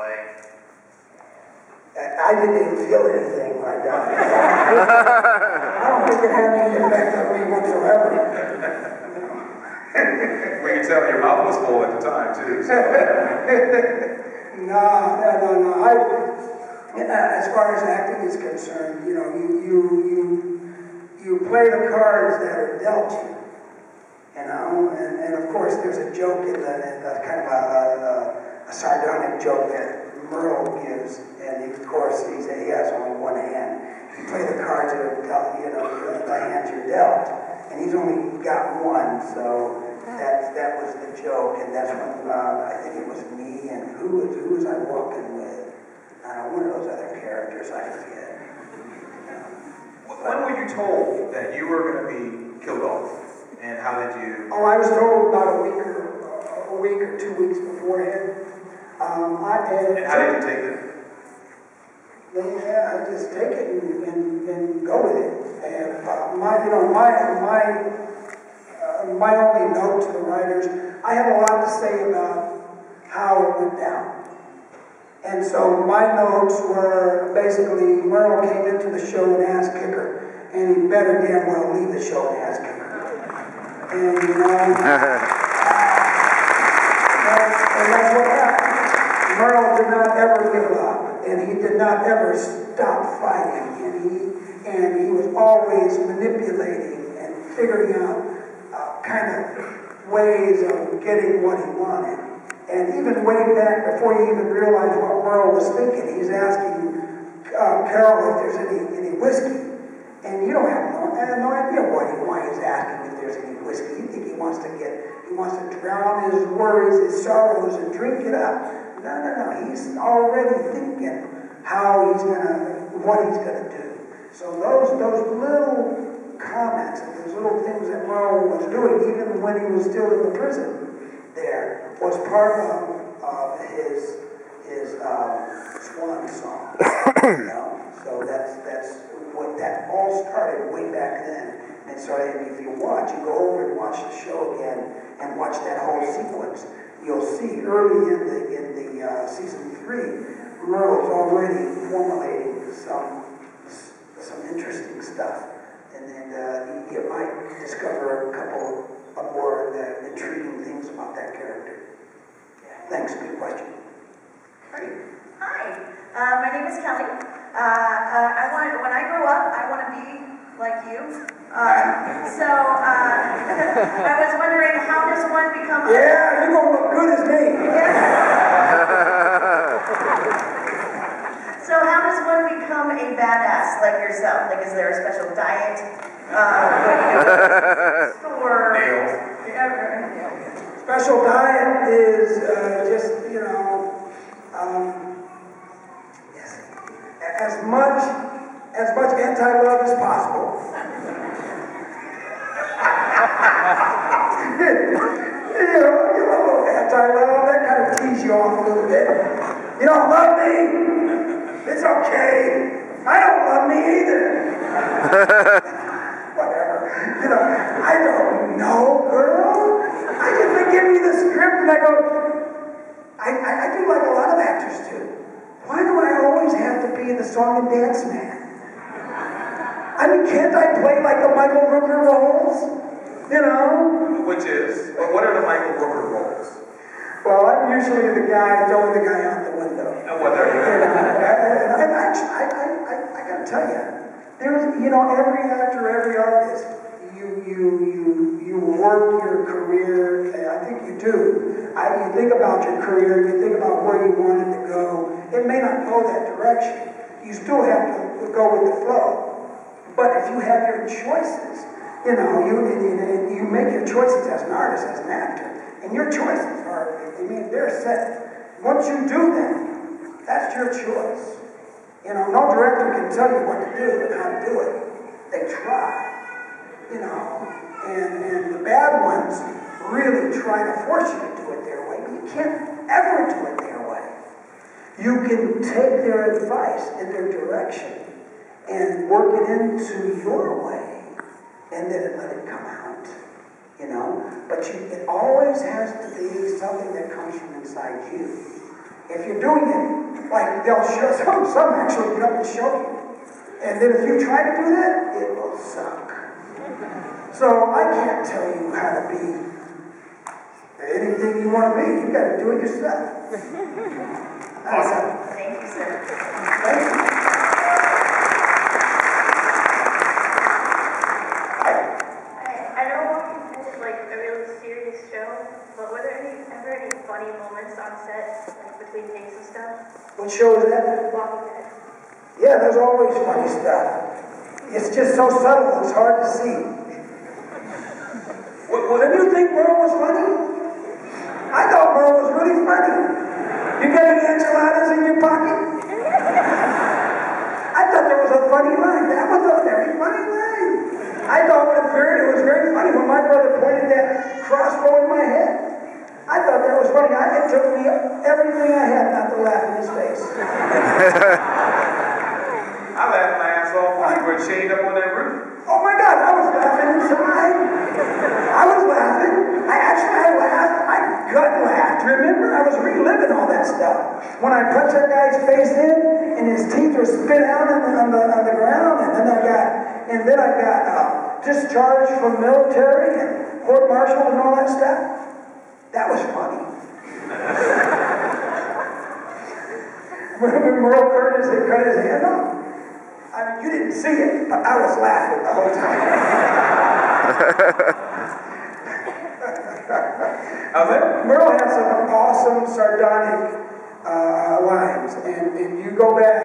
play? I didn't even feel anything when I died. I don't think it had any effect on me whatsoever. We can tell your mouth was full at the time, too. So. No. As far as acting is concerned, you know, you play the cards that are dealt you. You know, and of course there's a joke in the kind of a sardonic joke that Merle gives, and of course he has only one hand. You play the cards that are dealt, you know, the hands you're dealt, and he's only got one, so that was the joke, and that's when I think it was me and who was I walking with? One of those other characters, I forget. When were you told that you were going to be killed off? And how did you? Oh, I was told about a week or 2 weeks beforehand. And how did you take it? Yeah, I just take it and go with it. And my only note to the writers, I have a lot to say about how it went down. And so my notes were basically Merle came into the show and asked Kicker, and he better damn well leave the show and ask Kicker. And you know, and that's what happened. Merle did not ever give up, and he did not ever stop fighting, and he was always manipulating and figuring out kind of ways of getting what he wanted. And even way back before you even realized what Merle was thinking, he's asking Carol if there's any whiskey. And you don't have no idea why he's asking if there's any whiskey. You think he wants to drown his worries, his sorrows, and drink it up. No. He's already thinking what he's gonna do. So those little comments and those little things that Merle was doing, even when he was still in the prison there, was part of his swan song. You know? So that's what that all started way back then. And so if you go over and watch the show again and watch that whole sequence, you'll see early in the season 3, Merle's already formulating some interesting stuff. And then you might discover a couple of more intriguing things about that character. Yeah. Thanks, good question. Hi, my name is Kelly. When I grow up, I want to be like you. So I was wondering, how does one become? Yeah, you're gonna look good as me. So how does one become a badass like yourself? Like, is there a special diet? Or special diet is just as much anti-love as possible. you know, anti-love, that kind of tease you off a little bit. You don't love me? It's okay. I don't love me either. Whatever. You know, I don't know, girl. They give me the script and I go, I do like a lot of actors do. Why do I always have to be the song and dance man? I mean, can't I play like the Michael Rooker roles? You know? Which is? What are the Michael Rooker roles? Well, I'm usually the guy throwing the guy out the window. Well, there you go. And actually, I gotta tell you, there's, every actor, every artist, you work your career, I think you do. You think about your career, you think about where you want it to go. It may not go that direction. You still have to go with the flow. But if you have your choices, you make your choices as an artist, as an actor, and your choices are, they're set. Once you do them, that's your choice. No director can tell you what to do and how to do it. They try, and the bad ones really try to force you to do it their way, but you can't ever do it their way. You can take their advice and their direction and work it into your way, and then let it come out, But it always has to be something that comes from inside you. If you're doing it, like they'll show, some actually get up and show you. And then if you try to do that, it will suck. So I can't tell you how to be anything you want to be. You got to do it yourself. Awesome. Thank you, sir. Thank you. I know this is like a really serious show, but were there ever any funny moments on set, like between takes and stuff? What show is that? Walking Dead. Yeah, there's always funny stuff. It's just so subtle, it's hard to see. Did you think Merle was funny? I thought Merle was really funny. You got any enchiladas in your pocket? I thought there was a funny line. That was a very funny line. I thought it was very funny when my brother pointed that crossbow in my head. I thought that was funny. It took me everything I had not to laugh in his face. I laughed my ass off when you were chained up on that roof. Oh my God, I was laughing inside. I was laughing. I laughed. I gut laughed. Remember, I was reliving all that stuff. When I punched that guy's face in, and his teeth were spit out on the ground, and then I got discharged from military and court-martialed and all that stuff. That was funny. When Merle cut his hand off. I mean, you didn't see it, but I was laughing the whole time. Merle had some awesome sardonic lines, and you go back.